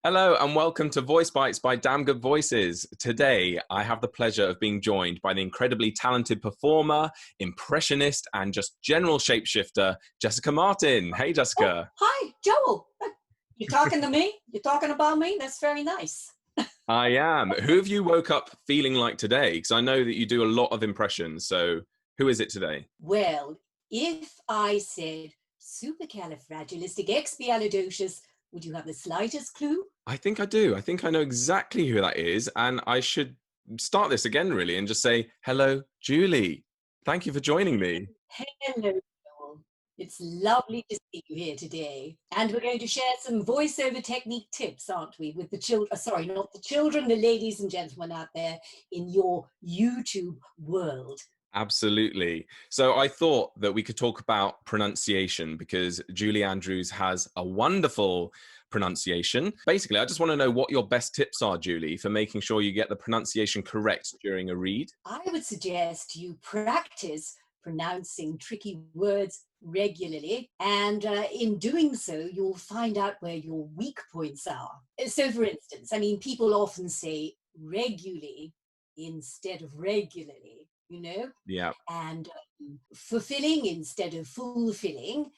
Hello and welcome to Voicebites by Damn Good Voices. Today, I have the pleasure of being joined by the incredibly talented performer, impressionist, and just general shapeshifter, Jessica Martin. Hey, Jessica. Oh, hi, Joel. You're talking to me? You're talking about me? That's very nice. I am. Who have you woke up feeling like today? Because I know that you do a lot of impressions. So who is it today? Well, if I said supercalifragilisticexpialidocious, would you have the slightest clue? I think I do. I think I know exactly who that is. And I should start this again, really, and just say, hello, Julie. Thank you for joining me. Hello, Joel. It's lovely to see you here today. And we're going to share some voiceover technique tips, aren't we, with the children, sorry, not the children, the ladies and gentlemen out there in your YouTube world. Absolutely. So I thought that we could talk about pronunciation because Julie Andrews has a wonderful pronunciation. Basically, I just want to know what your best tips are, Julie, for making sure you get the pronunciation correct during a read. I would suggest you practice pronouncing tricky words regularly, and in doing so, you'll find out where your weak points are. So, for instance, I mean, people often say regularly instead of regularly, Yeah. and fulfilling instead of fulfilling.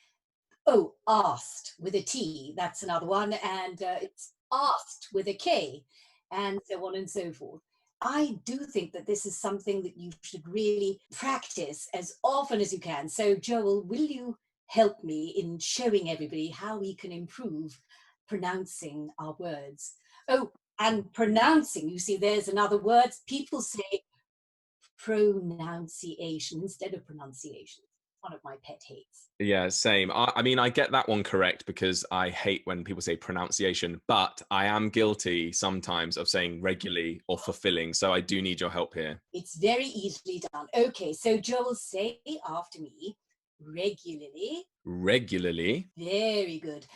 Oh, asked with a T, that's another one, and it's asked with a K, and so on and so forth. I do think that this is something that you should really practice as often as you can. So, Joel, will you help me in showing everybody how we can improve pronouncing our words? Oh, and pronouncing, you see, there's another word. People say pronunciation instead of pronunciation. One of my pet hates. Yeah, same. I mean, I get that one correct because I hate when people say pronunciation, but I am guilty sometimes of saying regularly or fulfilling. So I do need your help here. It's very easily done. Okay, so Joel, say after me, regularly. Regularly, Very good.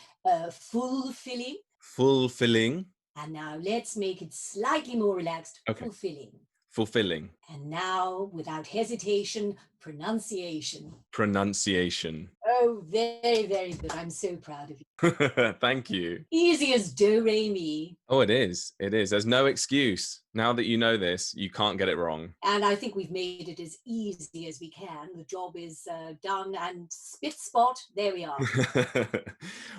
Fulfilling. fulfilling. And now let's make it slightly more relaxed. Okay, Fulfilling. fulfilling. And now, without hesitation, pronunciation. Pronunciation. Oh, very, very good. I'm so proud of you. Thank you. Easy as do, re, mi. Oh, it is. It is. There's no excuse. Now that you know this, you can't get it wrong. And I think we've made it as easy as we can. The job is done, and spit spot, there we are.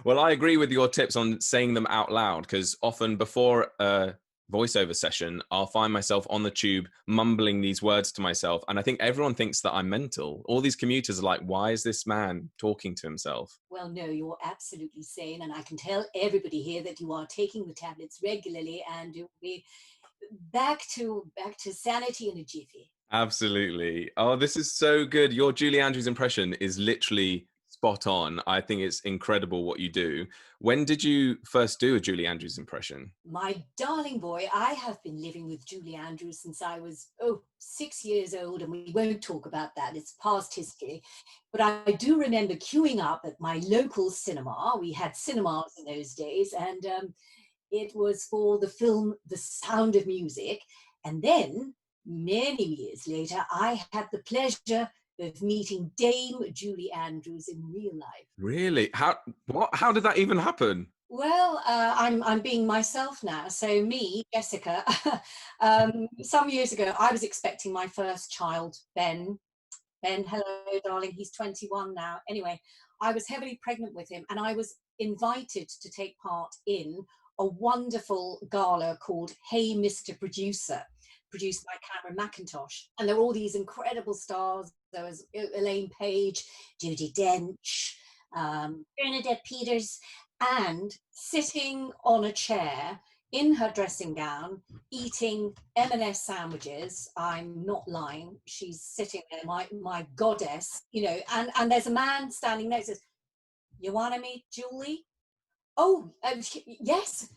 Well, I agree with your tips on saying them out loud because often before a voiceover session, I'll find myself on the tube mumbling these words to myself. And I think everyone thinks that I'm mental. All these commuters are like, why is this man talking to himself? Well, no, you're absolutely sane. And I can tell everybody here that you are taking the tablets regularly, and you'll be back to sanity in a jiffy. Absolutely. Oh, this is so good. Your Julie Andrews impression is literally spot on. I think it's incredible what you do. When did you first do a Julie Andrews impression? My darling boy, I have been living with Julie Andrews since I was, 6 years old, and we won't talk about that. It's past history. But I do remember queuing up at my local cinema. We had cinemas in those days, and it was for the film The Sound of Music. And then, many years later, I had the pleasure of meeting Dame Julie Andrews in real life. Really? How did that even happen? Well, I'm being myself now. So me, Jessica, some years ago, I was expecting my first child, Ben. Ben, hello, darling. He's 21 now. Anyway, I was heavily pregnant with him, and I was invited to take part in a wonderful gala called Hey, Mr. Producer, produced by Cameron McIntosh. And there were all these incredible stars. There was Elaine Page, Judi Dench, Bernadette Peters, and sitting on a chair in her dressing gown, eating M&S sandwiches. I'm not lying. She's sitting there, my goddess, and there's a man standing next to us. You want to meet Julie? Oh, yes.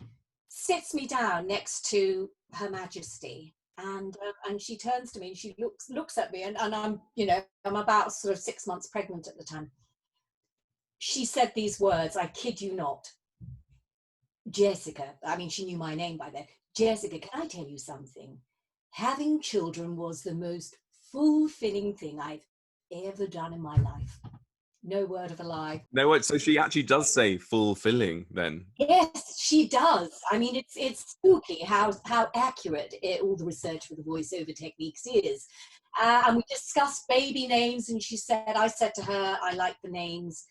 Sits me down next to Her Majesty. And she turns to me and she looks at me, and I'm about sort of 6 months pregnant at the time. She said these words, I kid you not. Jessica, I mean, she knew my name by then. Jessica, can I tell you something? Having children was the most fulfilling thing I've ever done in my life. No word of a lie. No, what? So she actually does say fulfilling then. Yes, she does. I mean, it's spooky how accurate all the research with the voiceover techniques is. And we discussed baby names, and I said to her, I like the names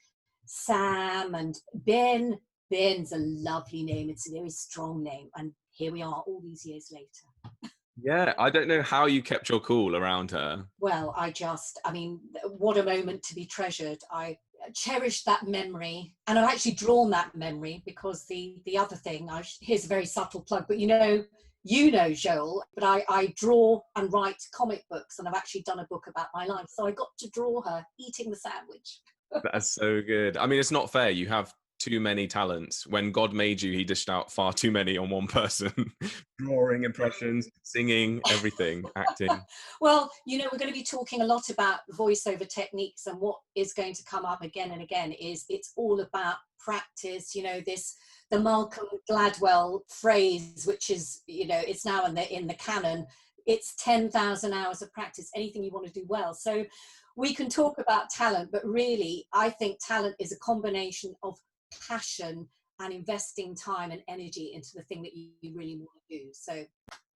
Sam and Ben. Ben's a lovely name. It's a very strong name. And here we are all these years later. Yeah, I don't know how you kept your cool around her. Well, I mean, what a moment to be treasured. I cherish that memory, and I've actually drawn that memory because the other thing, here's a very subtle plug, but Joel, but I draw and write comic books, and I've actually done a book about my life. So I got to draw her eating the sandwich. That's so good. I mean, it's not fair. You have too many talents. When God made you, he dished out far too many on one person. Drawing, impressions, singing, everything, acting. Well, we're going to be talking a lot about voiceover techniques, and what is going to come up again and again is it's all about practice. The Malcolm Gladwell phrase, which is, it's now in the canon. It's 10,000 hours of practice, anything you want to do well. So we can talk about talent, but really, I think talent is a combination of passion and investing time and energy into the thing that you really want to do. So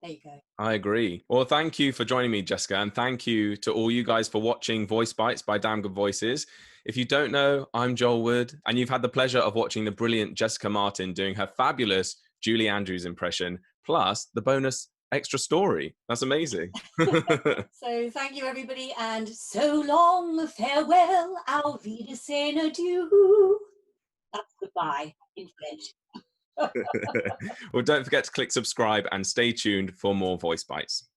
there you go. I agree. Well, thank you for joining me, Jessica. And thank you to all you guys for watching Voice Bites by Damn Good Voices. If you don't know, I'm Joel Wood, and you've had the pleasure of watching the brilliant Jessica Martin doing her fabulous Julie Andrews impression, plus the bonus extra story. That's amazing. So thank you, everybody, and so long, farewell, auf Wiedersehen, adieu. That's goodbye in French. Well, don't forget to click subscribe and stay tuned for more Voice Bites.